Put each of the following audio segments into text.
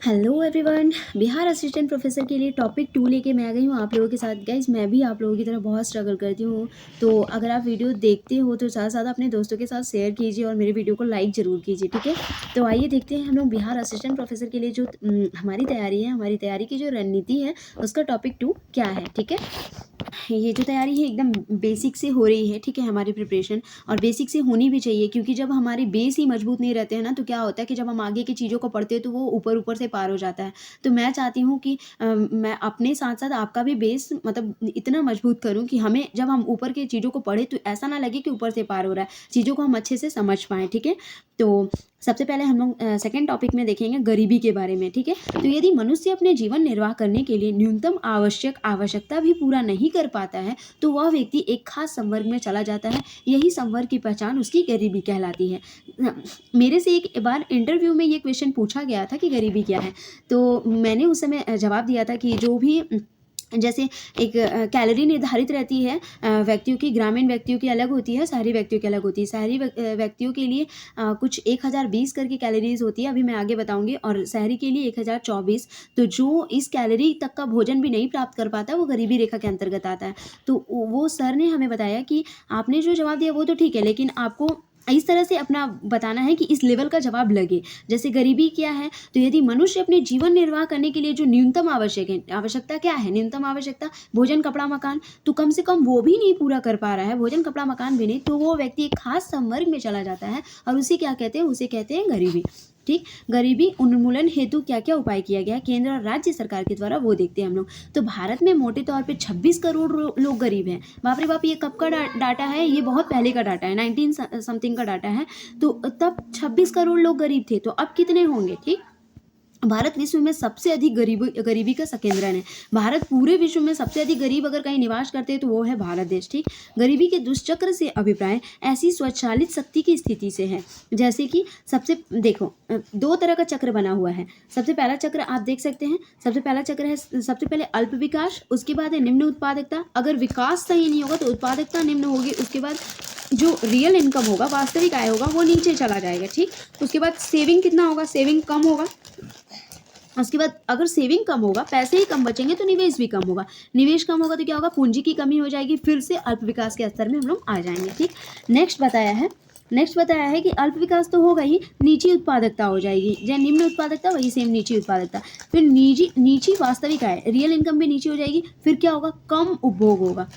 Hello everyone, Bihar assistant professor के लिए topic 2 लेके मैं आ गई हूँ आप लोगों के साथ। गाइज, मैं भी आप लोगों की तरह बहुत स्ट्रगल करती हूँ, तो अगर आप वीडियो देखते हो तो साथ साथ अपने दोस्तों के साथ शेयर कीजिए और मेरे वीडियो को लाइक ज़रूर कीजिए, ठीक है। तो आइए देखते हैं हम लोग बिहार असिस्टेंट प्रोफेसर के लिए जो हमारी तैयारी की जो रणनीति है उसका टॉपिक 2 क्या है, ठीक है। ये जो तैयारी है एकदम बेसिक से हो रही है, ठीक है, हमारी प्रिपरेशन, और बेसिक से होनी भी चाहिए, क्योंकि जब हमारे बेस ही मजबूत नहीं रहते हैं ना, तो क्या होता है कि जब हम आगे की चीज़ों को पढ़ते हैं तो वो ऊपर ऊपर से पार हो जाता है। तो मैं चाहती हूँ कि मैं अपने साथ साथ आपका भी बेस मतलब इतना मजबूत करूँ कि हमें जब हम ऊपर की चीज़ों को पढ़े तो ऐसा ना लगे कि ऊपर से पार हो रहा है, चीज़ों को हम अच्छे से समझ पाएँ, ठीक है। तो सबसे पहले हम लोग सेकेंड टॉपिक में देखेंगे गरीबी के बारे में, ठीक है। तो यदि मनुष्य अपने जीवन निर्वाह करने के लिए न्यूनतम आवश्यकता भी पूरा नहीं कर पाता है तो वह व्यक्ति एक खास संवर्ग में चला जाता है। यही संवर्ग की पहचान उसकी गरीबी कहलाती है। मेरे से एक बार इंटरव्यू में ये क्वेश्चन पूछा गया था कि गरीबी क्या है, तो मैंने उस समय जवाब दिया था कि जो भी जैसे एक कैलोरी निर्धारित रहती है व्यक्तियों की, ग्रामीण व्यक्तियों की अलग होती है, शहरी व्यक्तियों की अलग होती है। शहरी व्यक्तियों के लिए कुछ 1020 करके कैलोरीज होती है, अभी मैं आगे बताऊंगी, और शहरी के लिए 1024। तो जो इस कैलोरी तक का भोजन भी नहीं प्राप्त कर पाता वो गरीबी रेखा के अंतर्गत आता है। तो वो सर ने हमें बताया कि आपने जो जवाब दिया वो तो ठीक है, लेकिन आपको इस तरह से अपना बताना है कि इस लेवल का जवाब लगे। जैसे गरीबी क्या है, तो यदि मनुष्य अपने जीवन निर्वाह करने के लिए जो न्यूनतम आवश्यकता क्या है, न्यूनतम आवश्यकता भोजन कपड़ा मकान, तो कम से कम वो भी नहीं पूरा कर पा रहा है, भोजन कपड़ा मकान भी नहीं, तो वो व्यक्ति एक खास संवर्ग में चला जाता है और उसे क्या कहते हैं, उसे कहते हैं गरीबी, ठीक। गरीबी उन्मूलन हेतु क्या क्या उपाय किया गया केंद्र और राज्य सरकार के द्वारा, वो देखते हैं हम लोग। तो भारत में मोटे तौर पे 26 करोड़ लोग गरीब हैं। बाप रे बाप, ये कब का डाटा है, ये बहुत पहले का डाटा है, 19 समथिंग का डाटा है। तो तब 26 करोड़ लोग गरीब थे, तो अब कितने होंगे, ठीक। भारत विश्व में सबसे अधिक गरीबी का संकेंद्रण है। भारत पूरे विश्व में सबसे अधिक गरीब अगर कहीं निवास करते हैं तो वो है भारत देश, ठीक। गरीबी के दुष्चक्र से अभिप्राय ऐसी स्वचालित शक्ति की स्थिति से है, जैसे कि सबसे देखो 2 तरह का चक्र बना हुआ है। सबसे पहला चक्र आप देख सकते हैं, सबसे पहला चक्र है सबसे पहले अल्प विकास, उसके बाद है निम्न उत्पादकता। अगर विकास सही नहीं होगा तो उत्पादकता निम्न होगी, उसके बाद जो रियल इनकम होगा, वास्तविक आय होगा, वो नीचे चला जाएगा, ठीक। उसके बाद सेविंग कितना होगा, सेविंग कम होगा। उसके बाद अगर सेविंग कम होगा, पैसे ही कम बचेंगे तो निवेश भी कम होगा, निवेश कम होगा तो क्या होगा, पूंजी की कमी हो जाएगी, फिर से अल्प विकास के स्तर में हम लोग आ जाएंगे, ठीक। नेक्स्ट बताया है कि अल्प विकास तो होगा ही, नीची उत्पादकता हो जाएगी, जैसे निम्न उत्पादकता वही सेम नीची उत्पादकता, फिर नीची वास्तविक आय, रियल इनकम भी नीची हो जाएगी, फिर क्या होगा, कम उपभोग होगा,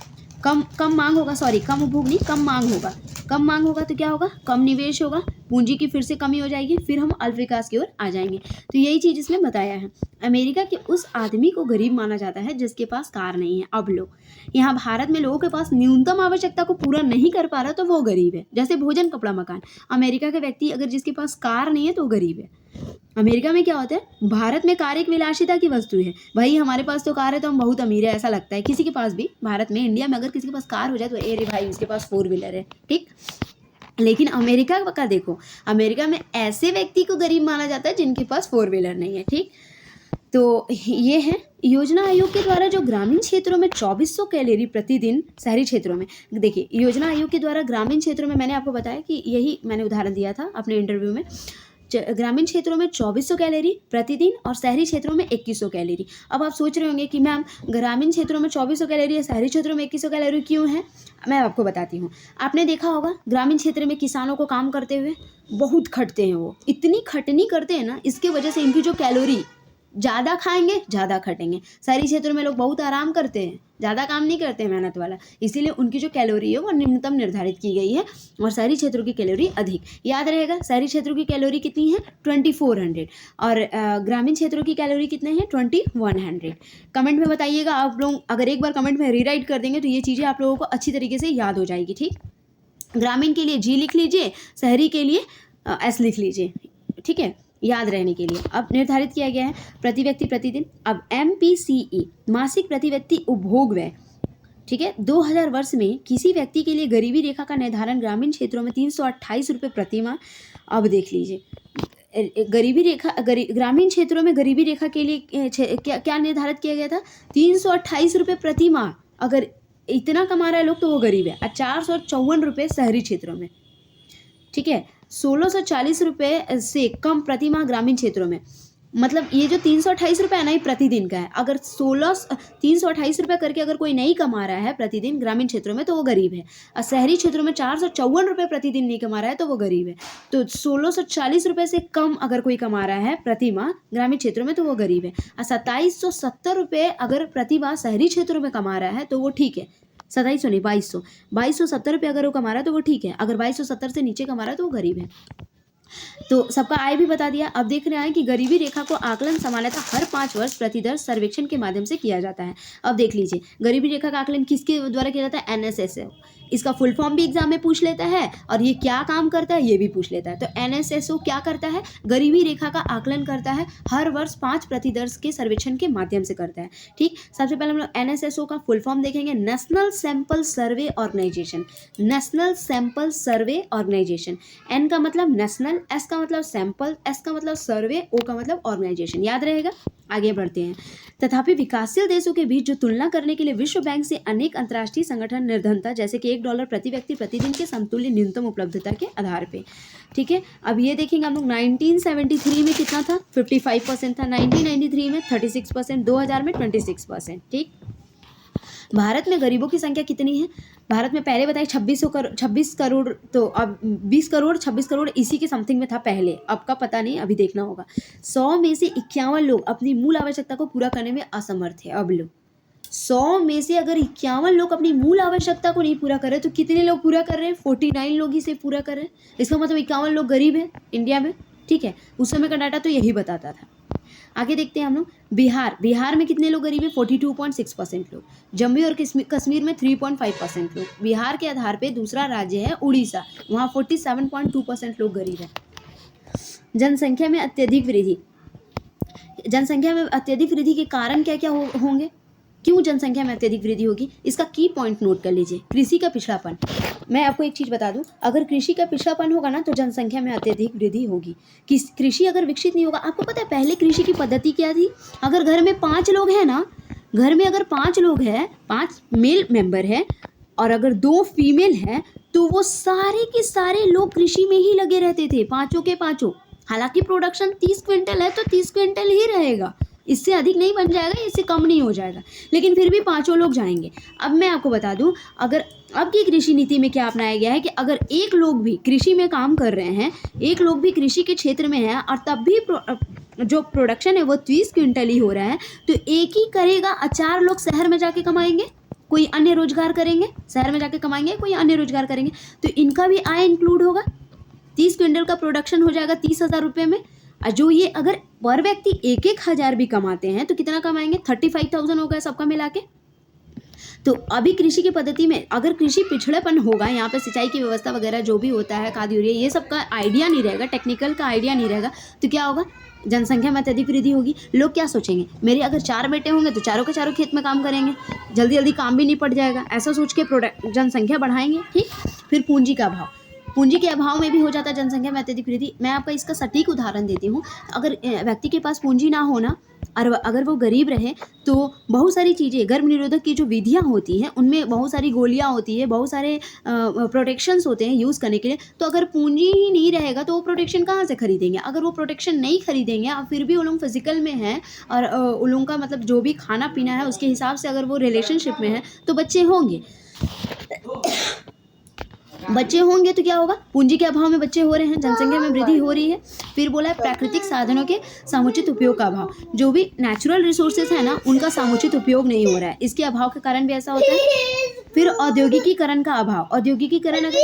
कम मांग होगा, सॉरी कम उपभोग नहीं, कम मांग होगा। कम मांग होगा तो क्या होगा, कम निवेश होगा, पूंजी की फिर से कमी हो जाएगी, फिर हम अल्प विकास की ओर आ जाएंगे। तो यही चीज़ इसमें बताया है। अमेरिका के उस आदमी को गरीब माना जाता है जिसके पास कार नहीं है। अब लोग यहाँ भारत में लोगों के पास न्यूनतम आवश्यकता को पूरा नहीं कर पा रहा तो वो गरीब है, जैसे भोजन कपड़ा मकान। अमेरिका के व्यक्ति अगर जिसके पास कार नहीं है तो गरीब है। अमेरिका में क्या होता है, भारत में कार एक विलासिता की वस्तु है। भाई हमारे पास तो कार है तो हम बहुत अमीर है ऐसा लगता है किसी के पास भी। भारत में, इंडिया में अगर किसी के पास कार हो जाए तो अरे भाई उसके पास 4 व्हीलर है, ठीक। लेकिन अमेरिका का देखो, अमेरिका में ऐसे व्यक्ति को गरीब माना जाता है जिनके पास 4 व्हीलर नहीं है, ठीक। तो ये है योजना आयोग के द्वारा जो ग्रामीण क्षेत्रों में 2400 कैलोरी प्रतिदिन, शहरी क्षेत्रों में देखिए, योजना आयोग के द्वारा ग्रामीण क्षेत्रों में मैंने आपको बताया कि यही मैंने उदाहरण दिया था अपने इंटरव्यू में, ग्रामीण क्षेत्रों में 2400 कैलोरी प्रतिदिन और शहरी क्षेत्रों में 2100 कैलोरी। अब आप सोच रहे होंगे कि मैम ग्रामीण क्षेत्रों में 2400 कैलोरी है, शहरी क्षेत्रों में 2100 कैलोरी क्यों है, मैं आपको बताती हूँ। आपने देखा होगा ग्रामीण क्षेत्र में किसानों को काम करते हुए बहुत खटते हैं, वो इतनी खटनी करते हैं ना, इसके वजह से इनकी जो कैलोरी ज़्यादा खाएंगे ज़्यादा खटेंगे। शहरी क्षेत्रों में लोग बहुत आराम करते हैं, ज़्यादा काम नहीं करते हैं मेहनत वाला, इसीलिए उनकी जो कैलोरी है वो न्यूनतम निर्धारित की गई है और शहरी क्षेत्रों की कैलोरी अधिक। याद रहेगा शहरी क्षेत्रों की कैलोरी कितनी है, 2400, और ग्रामीण क्षेत्रों की कैलोरी कितने हैं, 2100। कमेंट में बताइएगा आप लोग, अगर एक बार कमेंट में रीराइट कर देंगे तो ये चीज़ें आप लोगों को अच्छी तरीके से याद हो जाएगी, ठीक। ग्रामीण के लिए जी लिख लीजिए, शहरी के लिए एस लिख लीजिए, ठीक है, याद रहने के लिए। अब निर्धारित किया गया है प्रति व्यक्ति प्रतिदिन। अब MPCE मासिक प्रति व्यक्ति उपभोग व्यय, ठीक है, 2000 वर्ष में किसी व्यक्ति के लिए गरीबी रेखा का निर्धारण ग्रामीण क्षेत्रों में 328 रुपये प्रति माह। अब देख लीजिए गरीबी रेखा, ग्रामीण क्षेत्रों में गरीबी रेखा के लिए क्या निर्धारित किया गया था, 328 रुपये प्रति माह। अगर इतना कमा रहा है लोग तो वो गरीब है। 454 रुपये शहरी क्षेत्रों में, ठीक है। ₹1640 से कम प्रति माह ग्रामीण क्षेत्रों में। मतलब ये जो ₹328 है ना, ये प्रतिदिन का है। अगर 328 रुपये करके अगर कोई नहीं कमा रहा है प्रतिदिन ग्रामीण क्षेत्रों में, तो वो गरीब है। और शहरी क्षेत्रों में ₹454 प्रतिदिन नहीं कमा रहा है, तो वो गरीब है। तो ₹1640 से कम अगर कोई कमा रहा है प्रति माह ग्रामीण क्षेत्रों में, तो वो गरीब है। और ₹2770 अगर प्रति माह शहरी क्षेत्रों में कमा रहा है, तो वो ठीक है। 2700 नहीं, 2270 अगर वो कमा रहा है तो वो ठीक है। अगर 2270 से नीचे कमा रहा है तो वो गरीब है। तो सबका आय भी बता दिया। अब देख रहे हैं कि गरीबी रेखा को आकलन सामान्यतः हर 5 वर्ष प्रतिदर्श सर्वेक्षण के माध्यम से किया जाता है। अब देख लीजिए, गरीबी रेखा का आकलन किसके द्वारा किया जाता है? NSSO। इसका फुल फॉर्म भी एग्जाम में पूछ लेता है और ये क्या काम करता है ये भी पूछ लेता है। तो NSSO क्या करता है? गरीबी रेखा का आकलन करता है, हर वर्ष 5 प्रतिदर्श के सर्वेक्षण के माध्यम से करता है। ठीक, सबसे पहले हम लोग NSSO का फुल फॉर्म देखेंगे, national sample survey organisation. National sample survey organisation. N का मतलब नेशनल, S का मतलब सैंपल, S का मतलब सर्वे, O का मतलब ऑर्गेनाइजेशन। याद रहेगा। आगे बढ़ते हैं। तथापि विकासशील देशों के बीच जो तुलना करने के लिए विश्व बैंक से अनेक अंतर्राष्ट्रीय संगठन निर्धनता, जैसे कि $1 प्रति व्यक्ति प्रतिदिन के समतुल्य न्यूनतम उपलब्धता के आधार पे। ठीक है, अब ये देखेंगे हम लोग 1973 में कितना था? 55% था। 1993 में 36%, 2000 में 26%। ठीक, भारत में गरीबों की संख्या कितनी है? भारत में पहले बताइए 26 करोड़, तो अब 20 करोड़ 26 करोड़ इसी के समथिंग में था पहले, अब का पता नहीं, अभी देखना होगा। 100 में से 51 लोग अपनी मूल आवश्यकता को पूरा करने में असमर्थ है। अब लोग 100 में से अगर 51 लोग अपनी मूल आवश्यकता को नहीं पूरा कर रहे, तो कितने लोग पूरा कर रहे हैं? 49 लोग ही से पूरा कर रहे हैं। इसका मतलब 51 लोग गरीब हैं इंडिया में। ठीक है, उस समय का डाटा तो यही बताता था। आगे देखते हैं हम लोग, बिहार में कितने लोग गरीब है? 42.6% लोग। जम्मू और कश्मीर में 3.5% लोग। बिहार के आधार पे दूसरा राज्य है उड़ीसा, वहाँ 47.2% लोग गरीब है। जनसंख्या में अत्यधिक वृद्धि के कारण क्या क्या होंगे? क्यों जनसंख्या में अत्यधिक वृद्धि होगी? इसका की पॉइंट नोट कर लीजिए। कृषि का पिछड़ापन। मैं आपको एक चीज़ बता दूं, अगर कृषि का पिछड़ापन होगा ना, तो जनसंख्या में अत्यधिक वृद्धि होगी। कृषि अगर विकसित नहीं होगा, आपको पता है पहले कृषि की पद्धति क्या थी? अगर घर में 5 लोग हैं ना, घर में अगर 5 लोग हैं, 5 मेल मेंबर है और अगर 2 फीमेल हैं, तो वो सारे के सारे लोग कृषि में ही लगे रहते थे, पाँचों के पाँचों। हालांकि प्रोडक्शन 30 क्विंटल है तो 30 क्विंटल ही रहेगा, इससे अधिक नहीं बन जाएगा, इससे कम नहीं हो जाएगा, लेकिन फिर भी 5 लोग जाएंगे। अब मैं आपको बता दूं, अगर अब की कृषि नीति में क्या अपनाया गया है कि अगर एक लोग भी कृषि में काम कर रहे हैं, एक लोग भी कृषि के क्षेत्र में है और तब भी जो प्रोडक्शन है वो 30 क्विंटल ही हो रहा है, तो एक ही करेगा, 4 लोग शहर में जाके कमाएंगे, कोई अन्य रोजगार करेंगे, शहर में जाके कमाएंगे, कोई अन्य रोजगार करेंगे, तो इनका भी आय इंक्लूड होगा। 30 क्विंटल का प्रोडक्शन हो जाएगा 30,000 रुपये में। जो ये अगर पर व्यक्ति 1-1 हज़ार भी कमाते हैं तो कितना कमाएंगे? 35,000 हो गया सबका मिला के। तो अभी कृषि की पद्धति में अगर कृषि पिछड़ेपन होगा, यहाँ पे सिंचाई की व्यवस्था वगैरह जो भी होता है, खाद यूरिया, ये सब का आइडिया नहीं रहेगा, टेक्निकल का आइडिया नहीं रहेगा, तो क्या होगा? जनसंख्या में अत्यधिक वृद्धि होगी। लोग क्या सोचेंगे, मेरे अगर 4 बेटे होंगे तो चारों के चारों खेत में काम करेंगे, जल्दी जल्दी काम भी निपट जाएगा, ऐसा सोच के जनसंख्या बढ़ाएंगे। ठीक, फिर पूंजी का अभाव, पूंजी के अभाव में भी हो जाता है जनसंख्या में अत्यधिक वृद्धि। मैं आपका इसका सटीक उदाहरण देती हूँ। अगर व्यक्ति के पास पूंजी ना होना और अगर वो गरीब रहे, तो बहुत सारी चीज़ें, गर्भ निरोधक की जो विधियाँ होती हैं उनमें बहुत सारी गोलियाँ होती है, बहुत सारे प्रोटेक्शंस होते हैं यूज़ करने के लिए। तो अगर पूंजी ही नहीं रहेगा तो वो प्रोटेक्शन कहाँ से खरीदेंगे? अगर वो प्रोटेक्शन नहीं खरीदेंगे और फिर भी वो लोग फिजिकल में हैं और उन लोगों का मतलब जो भी खाना पीना है उसके हिसाब से अगर वो रिलेशनशिप में है, तो बच्चे होंगे। बच्चे होंगे तो क्या होगा? पूंजी के अभाव में बच्चे हो रहे हैं, जनसंख्या में वृद्धि हो रही है। फिर बोला है प्राकृतिक साधनों के समुचित उपयोग का अभाव, जो भी नेचुरल रिसोर्सेज है ना, उनका समुचित उपयोग नहीं हो रहा है, इसके अभाव के कारण भी ऐसा होता है। फिर औद्योगिकीकरण का अभाव, औद्योगिकीकरण अगर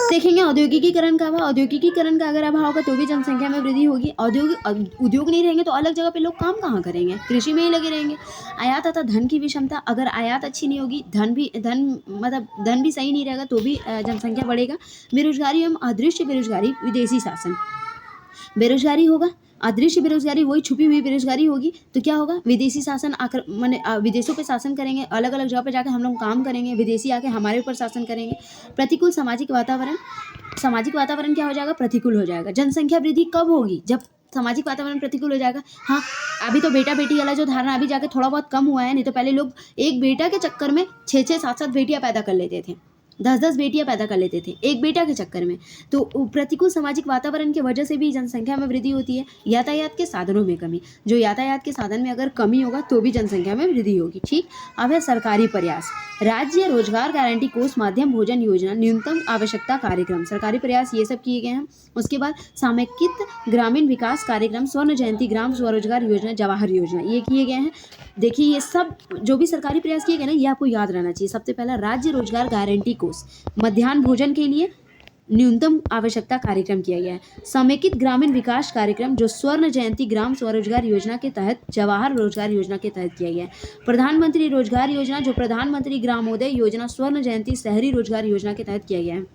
देखेंगे, औद्योगिकीकरण का अभाव, औद्योगिकीकरण का अगर अभाव होगा तो भी जनसंख्या में वृद्धि होगी। उद्योग नहीं रहेंगे तो अलग जगह पे लोग काम कहाँ करेंगे? कृषि में ही लगे रहेंगे। आयात तथा धन की विषमता, अगर आयात अच्छी नहीं होगी, धन भी सही नहीं रहेगा, तो भी जनसंख्या बढ़ेगा। बेरोजगारी एवं अदृश्य बेरोजगारी, विदेशी शासन, बेरोजगारी होगा, अदृश्य बेरोजगारी वही छुपी हुई बेरोजगारी होगी, तो क्या होगा? विदेशी शासन आकर माने विदेशों पे शासन करेंगे, अलग अलग जगह पे जाकर हम लोग काम करेंगे, विदेशी आके हमारे ऊपर शासन करेंगे। प्रतिकूल सामाजिक वातावरण क्या हो जाएगा? प्रतिकूल हो जाएगा। जनसंख्या वृद्धि कब होगी? जब सामाजिक वातावरण प्रतिकूल हो जाएगा। हाँ, अभी तो बेटा बेटी वाला जो धारणा अभी जाके थोड़ा बहुत कम हुआ है, नहीं तो पहले लोग एक बेटा के चक्कर में 6-6 7-7 बेटियां पैदा कर लेते थे। 10-10 बेटियां पैदा कर लेते थे एक बेटा के चक्कर में। तो प्रतिकूल सामाजिक वातावरण की वजह से भी जनसंख्या में वृद्धि होती है। यातायात के साधनों में कमी, जो यातायात के साधन में अगर कमी होगा तो भी जनसंख्या में वृद्धि होगी। ठीक, अब है सरकारी प्रयास। राज्य रोजगार गारंटी कोष, मध्यम भोजन योजना, न्यूनतम आवश्यकता कार्यक्रम, सरकारी प्रयास ये सब किए गए हैं। उसके बाद समेकित ग्रामीण विकास कार्यक्रम, स्वर्ण जयंती ग्राम स्वरोजगार योजना, जवाहर योजना, ये किए गए हैं। देखिए ये सब जो भी सरकारी प्रयास किए गए ना, ये आपको याद रहना चाहिए। सबसे पहला राज्य रोजगार गारंटी कोष, मध्याह्न भोजन के लिए न्यूनतम आवश्यकता कार्यक्रम किया गया है। समेकित ग्रामीण विकास कार्यक्रम जो स्वर्ण जयंती ग्राम स्वरोजगार योजना के तहत, जवाहर रोजगार योजना के तहत किया गया है। प्रधानमंत्री रोजगार योजना जो प्रधानमंत्री ग्रामोदय योजना स्वर्ण जयंती शहरी रोजगार योजना के तहत किया गया है।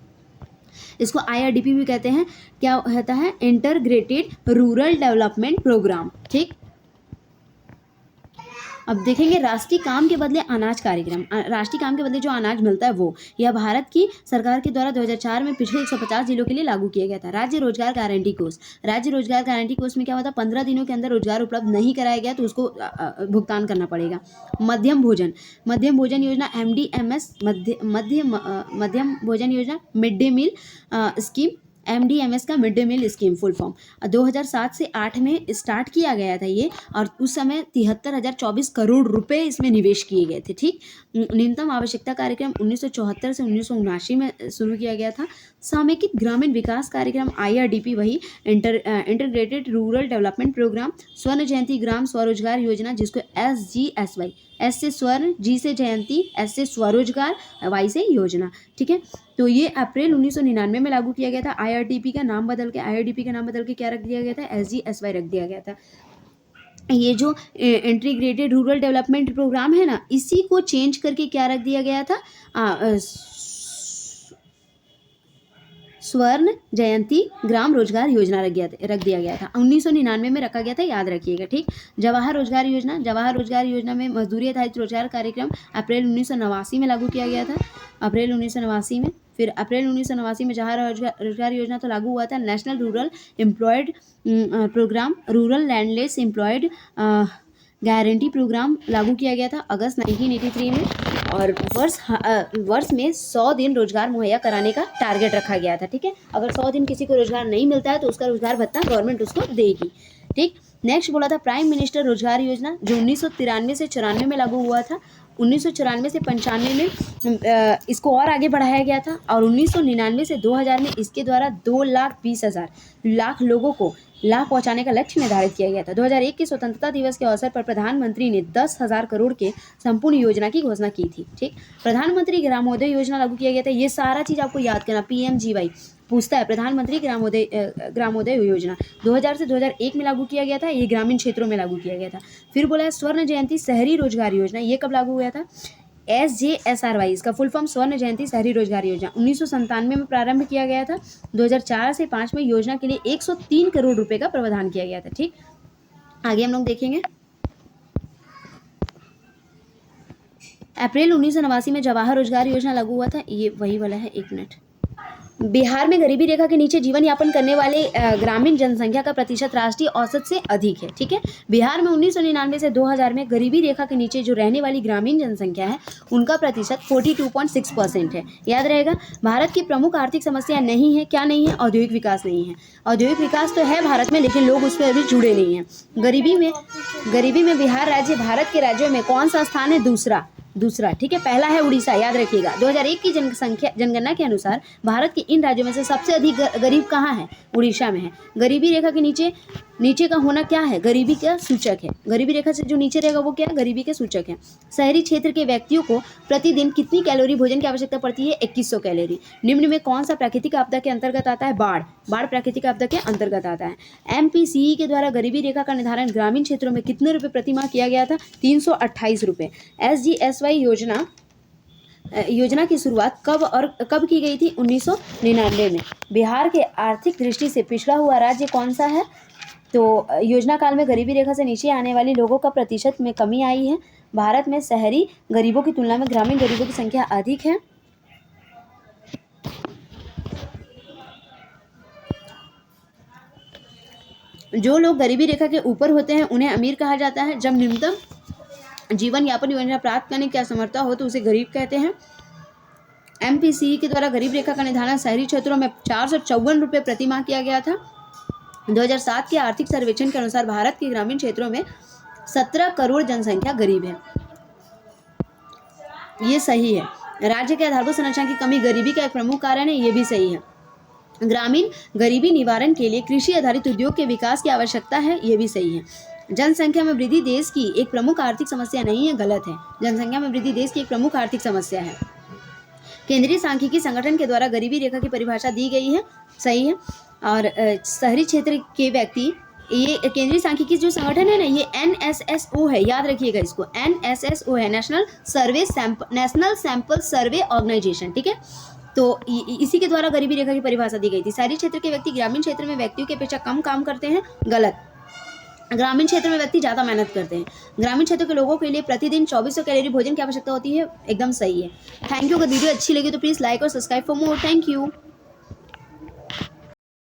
इसको IRDP भी कहते हैं। क्या होता है? Integrated rural development programme. ठीक, अब देखेंगे राष्ट्रीय काम के बदले अनाज कार्यक्रम। राष्ट्रीय काम के बदले जो अनाज मिलता है वो, यह भारत की सरकार के द्वारा 2004 में पिछले 150 जिलों के लिए लागू किया गया था। राज्य रोजगार गारंटी कोष, राज्य रोजगार गारंटी कोष में क्या होता है? 15 दिनों के अंदर रोजगार उपलब्ध नहीं कराया गया तो उसको भुगतान करना पड़ेगा। मध्यम भोजन योजना, MDMS, मध्यम भोजन योजना, mid day meal scheme, MDMS का mid day meal scheme full form. 2007 से 8 में स्टार्ट किया गया था ये, और उस समय 73,024 करोड़ रुपए इसमें निवेश किए गए थे। ठीक, न्यूनतम आवश्यकता कार्यक्रम 1974 से 1979 में शुरू किया गया था। समेकित ग्रामीण विकास कार्यक्रम IRDP, वही इंटरग्रेटेड रूरल डेवलपमेंट प्रोग्राम, स्वर्ण जयंती ग्राम स्वरोजगार योजना जिसको SGSY, S से स्वर्ण, G से जयंती, S से स्वरोजगार, Y से योजना। ठीक है, तो ये अप्रैल 1999 में लागू किया गया था। IRDP का नाम बदल के क्या रख दिया गया था? SGSY रख दिया गया था। ये जो इंटीग्रेटेड रूरल डेवलपमेंट प्रोग्राम है ना, इसी को चेंज करके क्या रख दिया गया था? स्वर्ण जयंती ग्राम रोजगार योजना रख दिया गया था। 1999 में रखा गया था, याद रखिएगा। ठीक, जवाहर रोजगार योजना में मजदूरी आधारित रोजगार कार्यक्रम अप्रैल 1989 में लागू किया गया था। अप्रैल 1989 में, फिर अप्रैल 1989 में जवाहर रोजगार योजना तो लागू हुआ था। National rural employed programme, rural landless employed guarantee programme लागू किया गया था अगस्त 1983 में, और वर्ष में 100 दिन रोजगार मुहैया कराने का टारगेट रखा गया था। ठीक है, अगर 100 दिन किसी को रोजगार नहीं मिलता है तो उसका रोजगार भत्ता गवर्नमेंट उसको देगी। ठीक, नेक्स्ट बोला था प्राइम मिनिस्टर रोजगार योजना, जो 1993 से 94 में लागू हुआ था। 1994 से 95 में इसको और आगे बढ़ाया गया था, और 1999 से 2000 में इसके द्वारा 2,20,000 लोगों को लाभ पहुंचाने का लक्ष्य निर्धारित किया गया था। 2001 के स्वतंत्रता दिवस के अवसर पर प्रधानमंत्री ने 10,000 करोड़ के संपूर्ण योजना की घोषणा की थी। ठीक, प्रधानमंत्री ग्रामोदय योजना लागू किया गया था। ये सारा चीज आपको याद करना, PMGY पूछता है। प्रधानमंत्री ग्रामोदय योजना 2000 से 2001 में लागू किया गया था। ये ग्रामीण क्षेत्रों में लागू किया गया था। फिर बोला है स्वर्ण जयंती शहरी रोजगार योजना, ये कब लागू हुआ था? SJSRY, इसका फुल फॉर्म स्वर्ण जयंती शहरी रोजगार योजना 1997 में प्रारंभ किया गया था। 2004 से 5 में योजना के लिए 103 करोड़ रुपए का प्रावधान किया गया था। ठीक, आगे हम लोग देखेंगे। अप्रैल 1989 में जवाहर रोजगार योजना लागू हुआ था। ये वही वाला है, 1 मिनट। बिहार में गरीबी रेखा के नीचे जीवन यापन करने वाले ग्रामीण जनसंख्या का प्रतिशत राष्ट्रीय औसत से अधिक है। ठीक है, बिहार में 1999 से 2000 में गरीबी रेखा के नीचे जो रहने वाली ग्रामीण जनसंख्या है उनका प्रतिशत 42.6% है। याद रहेगा, भारत की प्रमुख आर्थिक समस्या नहीं है, क्या नहीं है? औद्योगिक विकास नहीं है। औद्योगिक विकास तो है भारत में, लेकिन लोग उस पर अभी जुड़े नहीं हैं। गरीबी में बिहार राज्य भारत के राज्यों में कौन सा स्थान है? दूसरा। ठीक है, पहला है उड़ीसा, याद रखिएगा। 2001 की जनगणना के अनुसार भारत के इन राज्यों में से सबसे अधिक गरीब कहाँ है? उड़ीसा में है। गरीबी रेखा के नीचे का होना क्या है? गरीबी का सूचक है। गरीबी रेखा से जो नीचे रहेगा वो क्या है? गरीबी के सूचक है। शहरी क्षेत्र के व्यक्तियों को प्रतिदिन कितनी कैलोरी भोजन की आवश्यकता पड़ती है? 2100 कैलोरी। निम्न में कौन सा प्राकृतिक आपदा के अंतर्गत आता है? बाढ़ प्राकृतिक आपदा के अंतर्गत आता है। MPCE के द्वारा गरीबी रेखा का निर्धारण ग्रामीण क्षेत्रों में कितने रुपए प्रति माह किया गया था? 328 रुपये। SGSY योजना की शुरुआत कब की गई थी? 1999 में। बिहार के आर्थिक दृष्टि से पिछड़ा हुआ राज्य कौन सा है? तो योजना काल में गरीबी रेखा से नीचे आने वाले लोगों का प्रतिशत में कमी आई है। भारत में शहरी गरीबों की तुलना में ग्रामीण गरीबों की संख्या अधिक है। जो लोग गरीबी रेखा के ऊपर होते हैं उन्हें अमीर कहा जाता है। जब न्यूनतम जीवन यापन योजना प्राप्त करने की असमर्थता हो तो उसे गरीब कहते हैं। MPC के द्वारा गरीब रेखा का निर्धारण शहरी क्षेत्रों में 454 रुपये प्रति माह किया गया था। 2007 के आर्थिक सर्वेक्षण के अनुसार भारत के ग्रामीण क्षेत्रों में 17 करोड़ जनसंख्या गरीब है। ये सही है। राज्य के आधारभूत संरचना की कमी गरीबी का एक प्रमुख कारण है, ये भी सही है। ग्रामीण गरीबी निवारण के लिए कृषि आधारित उद्योग के विकास की आवश्यकता है, ये भी सही है। जनसंख्या में वृद्धि देश की एक प्रमुख आर्थिक समस्या नहीं है, गलत है। जनसंख्या में वृद्धि देश की एक प्रमुख आर्थिक समस्या है। केंद्रीय सांख्यिकी संगठन के द्वारा गरीबी रेखा की परिभाषा दी गई है, सही है। और शहरी क्षेत्र के व्यक्ति, ये केंद्रीय सांख्यिकी जो संगठन है ना, ये NSSO है, याद रखिएगा इसको, NSSO है, नेशनल सैंपल सर्वे ऑर्गेनाइजेशन, ठीक है। तो इसी के द्वारा गरीबी रेखा की परिभाषा दी गई थी। शहरी क्षेत्र के व्यक्ति ग्रामीण क्षेत्र में व्यक्तियों की अपेक्षा कम काम करते हैं, गलत। ग्रामीण क्षेत्र में व्यक्ति ज़्यादा मेहनत करते हैं। ग्रामीण क्षेत्र के लोगों के लिए प्रतिदिन 2400 कैलोरी भोजन की आवश्यकता होती है, एकदम सही है। Thank you. अगर वीडियो अच्छी लगी तो प्लीज़ लाइक और subscribe for more. Thank you.